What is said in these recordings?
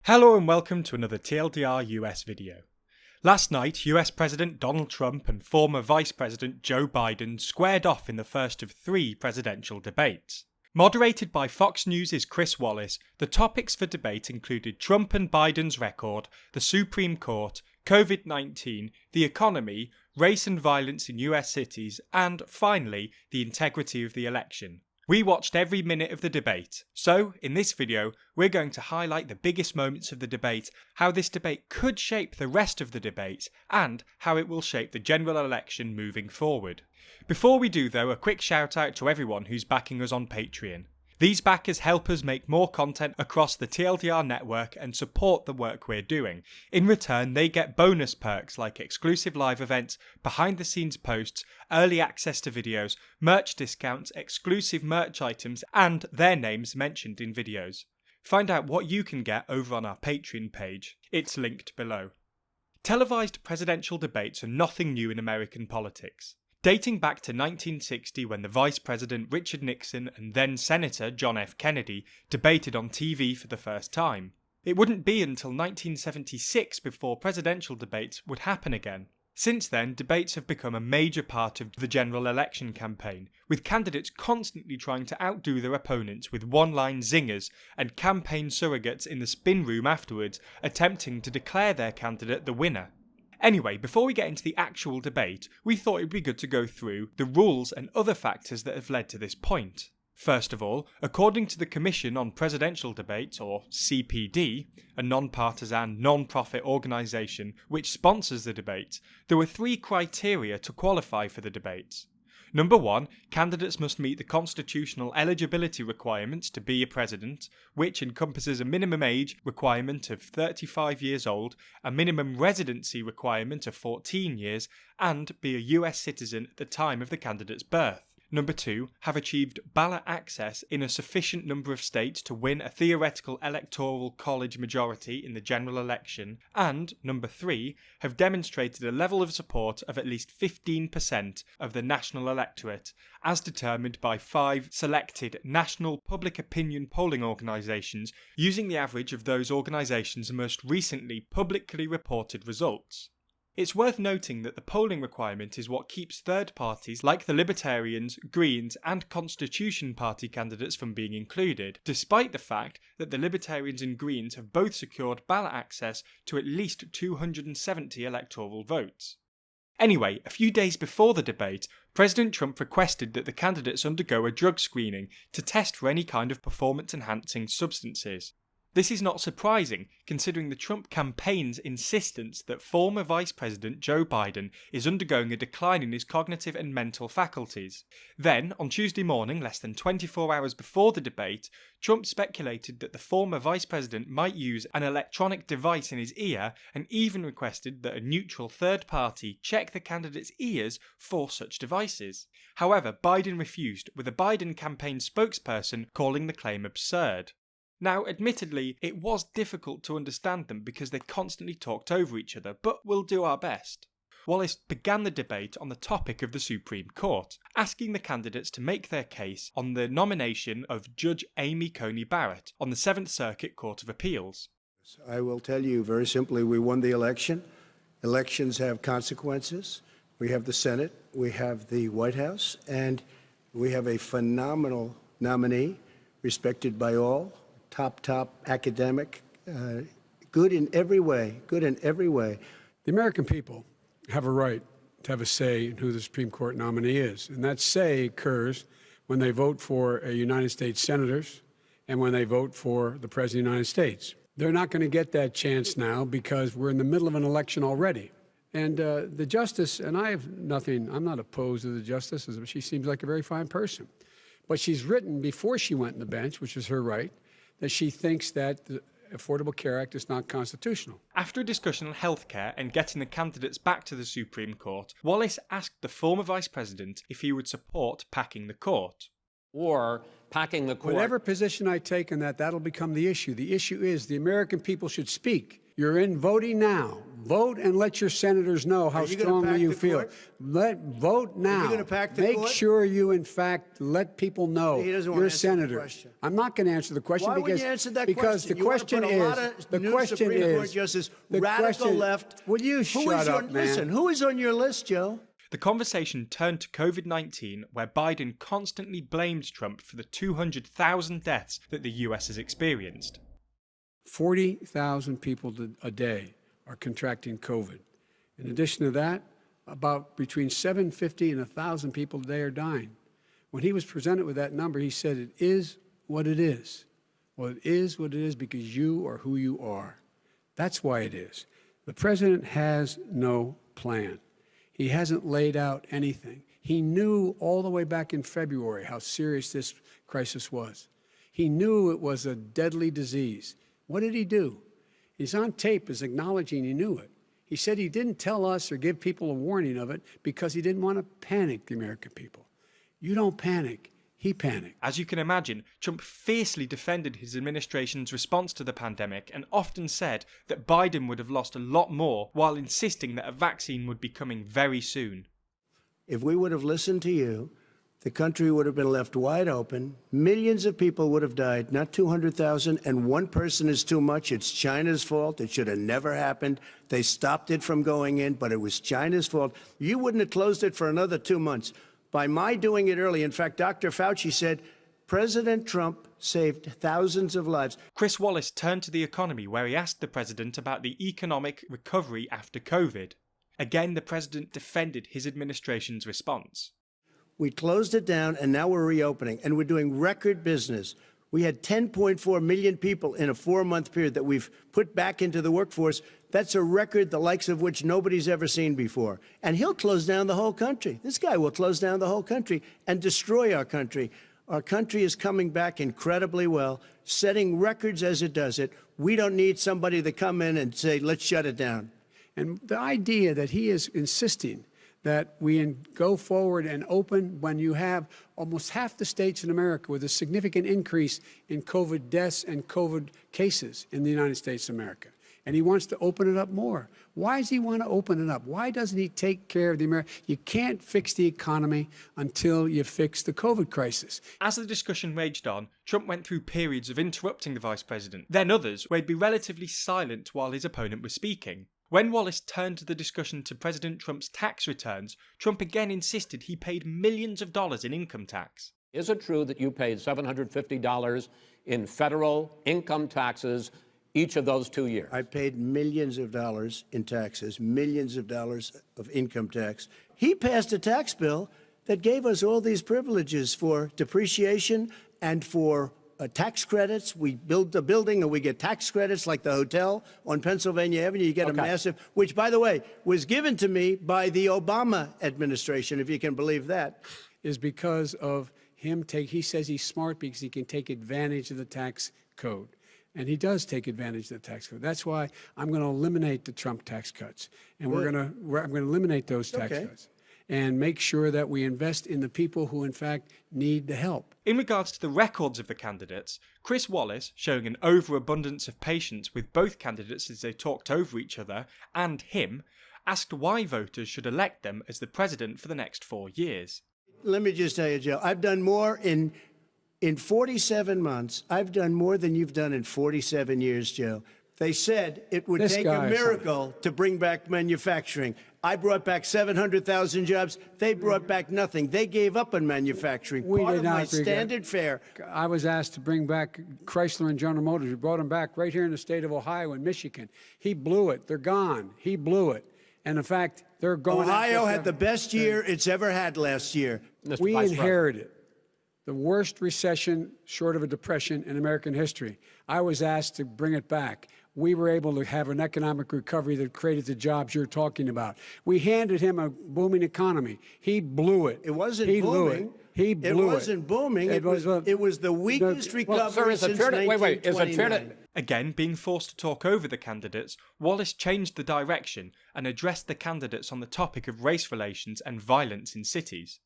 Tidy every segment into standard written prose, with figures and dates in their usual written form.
Hello and welcome to another TLDR US video. Last night, US President Donald Trump and former Vice President Joe Biden squared off in the first of three presidential debates. Moderated by Fox News' Chris Wallace, the topics for debate included Trump and Biden's record, the Supreme Court, COVID-19, the economy, race and violence in US cities, and, finally, the integrity of the election. We watched every minute of the debate, so in this video we're going to highlight the biggest moments of the debate, how this debate could shape the rest of the debate, and how it will shape the general election moving forward. Before we do though, a quick shout out to everyone who's backing us on Patreon. These backers help us make more content across the TLDR network and support the work we're doing. In return, they get bonus perks like exclusive live events, behind the scenes posts, early access to videos, merch discounts, exclusive merch items, and their names mentioned in videos. Find out what you can get over on our Patreon page. It's linked below. Televised presidential debates are nothing new in American politics. Dating back to 1960 when the Vice President Richard Nixon and then Senator John F. Kennedy debated on TV for the first time. It wouldn't be until 1976 before presidential debates would happen again. Since then, debates have become a major part of the general election campaign, with candidates constantly trying to outdo their opponents with one-line zingers and campaign surrogates in the spin room afterwards attempting to declare their candidate the winner. Anyway, before we get into the actual debate, we thought it'd be good to go through the rules and other factors that have led to this point. First of all, according to the Commission on Presidential Debates, or CPD, a non-partisan, non-profit organisation which sponsors the debate, there were three criteria to qualify for the debates. Number 1, candidates must meet the constitutional eligibility requirements to be a president, which encompasses a minimum age requirement of 35 years old, a minimum residency requirement of 14 years, and be a US citizen at the time of the candidate's birth. Number 2, have achieved ballot access in a sufficient number of states to win a theoretical electoral college majority in the general election. And number 3, have demonstrated a level of support of at least 15% of the national electorate, as determined by 5 selected national public opinion polling organisations using the average of those organisations' most recently publicly reported results. It's worth noting that the polling requirement is what keeps third parties like the Libertarians, Greens and Constitution Party candidates from being included, despite the fact that the Libertarians and Greens have both secured ballot access to at least 270 electoral votes. Anyway, a few days before the debate, President Trump requested that the candidates undergo a drug screening to test for any kind of performance-enhancing substances. This is not surprising, considering the Trump campaign's insistence that former Vice President Joe Biden is undergoing a decline in his cognitive and mental faculties. Then, on Tuesday morning, less than 24 hours before the debate, Trump speculated that the former Vice President might use an electronic device in his ear and even requested that a neutral third party check the candidate's ears for such devices. However, Biden refused, with a Biden campaign spokesperson calling the claim absurd. Now, admittedly, it was difficult to understand them because they constantly talked over each other, but we'll do our best. Wallace began the debate on the topic of the Supreme Court, asking the candidates to make their case on the nomination of Judge Amy Coney Barrett on the 7th Circuit Court of Appeals. I will tell you very simply, we won the election. Elections have consequences. We have the Senate, we have the White House, and we have a phenomenal nominee, respected by all. Top academic, good in every way. The American people have a right to have a say in who the Supreme Court nominee is. And that say occurs when they vote for United States senators and when they vote for the President of the United States. They're not going to get that chance now because we're in the middle of an election already. And the justice, and I'm not opposed to the justice, she seems like a very fine person. But she's written before she went on the bench, which is her right, that she thinks that the Affordable Care Act is not constitutional. After a discussion on healthcare and getting the candidates back to the Supreme Court, Wallace asked the former Vice President if he would support packing the court. Or packing the court. Whatever position I take on that, that'll become the issue. The issue is the American people should speak. You're in voting now. Vote and let your senators know how you gonna strongly pack you the feel. court? Vote now. gonna pack the Make court? sure you, in fact, let people know He doesn't wanna you're a answer the senator. question. I'm not going to answer the question Why because wouldn't you answer that because question? the question you wanna is put a lot of the new question Supreme Court is justice, the radical question- left. Will you Who shut is up, on, man? Listen, who is on your list, Joe? The conversation turned to COVID-19, where Biden constantly blamed Trump for the 200,000 deaths that the US has experienced. 40,000 people a day are contracting COVID. In addition to that, about between 750 and 1,000 people a day are dying. When he was presented with that number, he said, it is what it is. Well, it is what it is because you are who you are. That's why it is. The president has no plan. He hasn't laid out anything. He knew all the way back in February how serious this crisis was. He knew it was a deadly disease. What did he do? He's on tape as acknowledging he knew it. He said he didn't tell us or give people a warning of it because he didn't want to panic the American people. You don't panic. He panicked. As you can imagine, Trump fiercely defended his administration's response to the pandemic and often said that Biden would have lost a lot more while insisting that a vaccine would be coming very soon. If we would have listened to you, the country would have been left wide open. Millions of people would have died, not 200,000, and one person is too much. It's China's fault. It should have never happened. They stopped it from going in, but it was China's fault. You wouldn't have closed it for another 2 months. By my doing it early, in fact, Dr. Fauci said, President Trump saved thousands of lives. Chris Wallace turned to the economy, where he asked the president about the economic recovery after COVID. Again, the president defended his administration's response. We closed it down, and now we're reopening, and we're doing record business. We had 10.4 million people in a 4-month period that we've put back into the workforce. That's a record the likes of which nobody's ever seen before. And he'll close down the whole country. This guy will close down the whole country and destroy our country. Our country is coming back incredibly well, setting records as it does it. We don't need somebody to come in and say, let's shut it down. And the idea that he is insisting that we go forward and open when you have almost half the states in America with a significant increase in COVID deaths and COVID cases in the United States of America. And he wants to open it up more. Why does he want to open it up? Why doesn't he take care of the American? You can't fix the economy until you fix the COVID crisis. As the discussion raged on, Trump went through periods of interrupting the vice president, then others where he'd be relatively silent while his opponent was speaking. When Wallace turned the discussion to President Trump's tax returns, Trump again insisted he paid millions of dollars in income tax. Is it true that you paid $750 in federal income taxes each of those 2 years? I paid millions of dollars in taxes, millions of dollars of income tax. He passed a tax bill that gave us all these privileges for depreciation and for tax credits. We build a building and we get tax credits like the hotel on Pennsylvania Avenue. You get a massive, which, by the way, was given to me by the Obama administration, if you can believe that. Is because of him he says he's smart because he can take advantage of the tax code. And he does take advantage of the tax code. That's why I'm going to eliminate the Trump tax cuts. And I'm going to eliminate those tax cuts and make sure that we invest in the people who, in fact, need the help. In regards to the records of the candidates, Chris Wallace, showing an overabundance of patience with both candidates as they talked over each other, and him, asked why voters should elect them as the president for the next 4 years. Let me just tell you, Joe, I've done more in 47 months. I've done more than you've done in 47 years, Joe. They said it would take a miracle to bring back manufacturing. I brought back 700,000 jobs. They brought back nothing. They gave up on manufacturing. Part of my standard fare. I was asked to bring back Chrysler and General Motors. We brought them back right here in the state of Ohio and Michigan. He blew it. They're gone. He blew it. And in fact, they're going. Ohio had the best year it's ever had last year. We inherited the worst recession short of a depression in American history. I was asked to bring it back. We were able to have an economic recovery that created the jobs you're talking about. We handed him a booming economy. He blew it. It wasn't booming. Blew it. He blew it. It wasn't booming. It was the weakest recovery since 1929. Is it fair to... Again, being forced to talk over the candidates, Wallace changed the direction and addressed the candidates on the topic of race relations and violence in cities.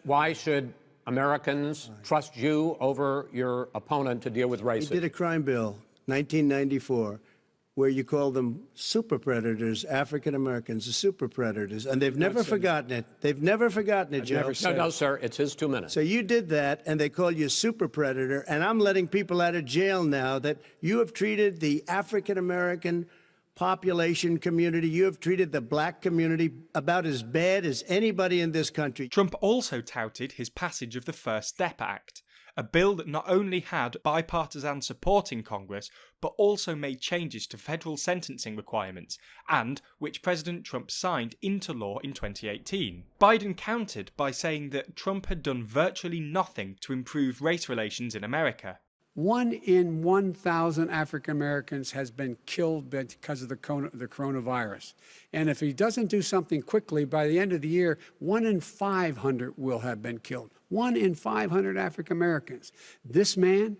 Why should Americans trust you over your opponent to deal with racism? He did a crime bill, 1994, where you call them super predators. African Americans are super predators, and they've never forgotten it. They've never forgotten it, Joe. No, sir, it's his 2 minutes. So you did that, and they call you a super predator, and I'm letting people out of jail now that you have treated the African American population community, you have treated the black community about as bad as anybody in this country. Trump also touted his passage of the First Step Act, a bill that not only had bipartisan support in Congress, but also made changes to federal sentencing requirements, and which President Trump signed into law in 2018. Biden countered by saying that Trump had done virtually nothing to improve race relations in America. 1 in 1,000 African Americans has been killed because of the coronavirus. And if he doesn't do something quickly, by the end of the year, 1 in 500 will have been killed. 1 in 500 African Americans. This man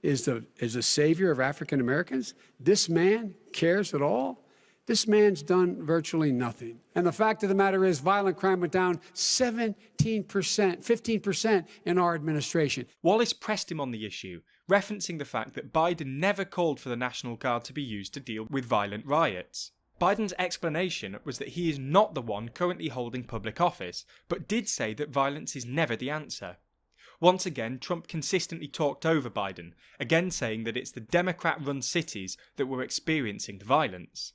is a savior of African Americans. This man cares at all. This man's done virtually nothing. And the fact of the matter is, violent crime went down 17%, 15% in our administration. Wallace pressed him on the issue, referencing the fact that Biden never called for the National Guard to be used to deal with violent riots. Biden's explanation was that he is not the one currently holding public office, but did say that violence is never the answer. Once again, Trump consistently talked over Biden, again saying that it's the Democrat-run cities that were experiencing the violence.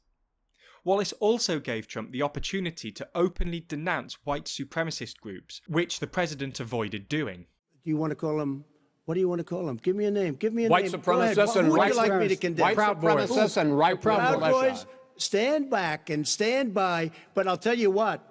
Wallace also gave Trump the opportunity to openly denounce white supremacist groups, which the president avoided doing. Do you want to call them? What do you want to call them? Give me a name. Give me a White name. supremacists and white like me to condemn? White supremacists and right Proud Boys, stand back and stand by. But I'll tell you what.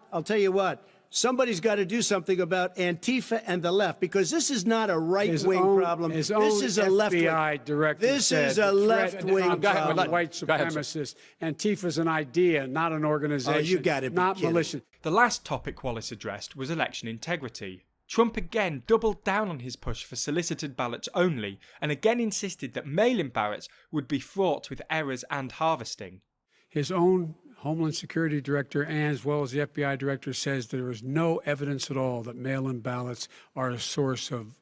Somebody's got to do something about Antifa and the left, because this is not a right-wing problem. This is a left-wing. FBI director This said is a left-wing problem. White supremacists. Antifa's an idea, not an organization. Oh, you gotta be not kidding. militia. The last topic Wallace addressed was election integrity. Trump again doubled down on his push for solicited ballots only, and again insisted that mail-in ballots would be fraught with errors and harvesting. His own Homeland Security Director, as well as the FBI Director, says there is no evidence at all that mail-in ballots are a source of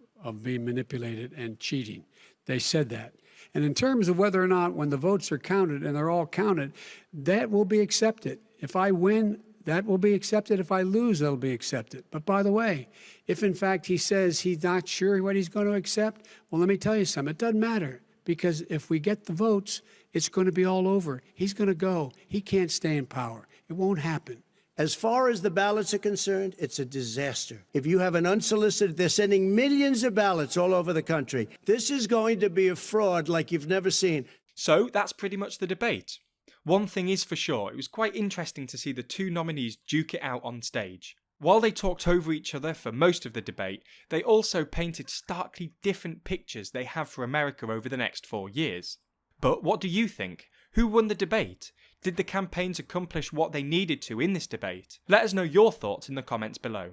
being manipulated and cheating. They said that. And in terms of whether or not, when the votes are counted, and they're all counted, that will be accepted. If I win, that will be accepted. If I lose, that'll be accepted. But by the way, if in fact he says he's not sure what he's going to accept, well, let me tell you something. It doesn't matter, because if we get the votes, it's going to be all over. He's going to go. He can't stay in power. It won't happen. As far as the ballots are concerned, it's a disaster. If you have an unsolicited, they're sending millions of ballots all over the country. This is going to be a fraud like you've never seen. So that's pretty much the debate. One thing is for sure, it was quite interesting to see the two nominees duke it out on stage. While they talked over each other for most of the debate, they also painted starkly different pictures they have for America over the next 4 years. But what do you think? Who won the debate? Did the campaigns accomplish what they needed to in this debate? Let us know your thoughts in the comments below.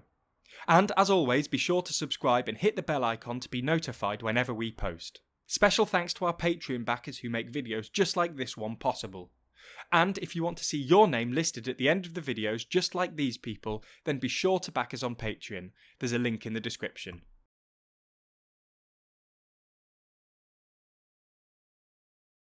And as always, be sure to subscribe and hit the bell icon to be notified whenever we post. Special thanks to our Patreon backers who make videos just like this one possible. And if you want to see your name listed at the end of the videos just like these people, then be sure to back us on Patreon. There's a link in the description.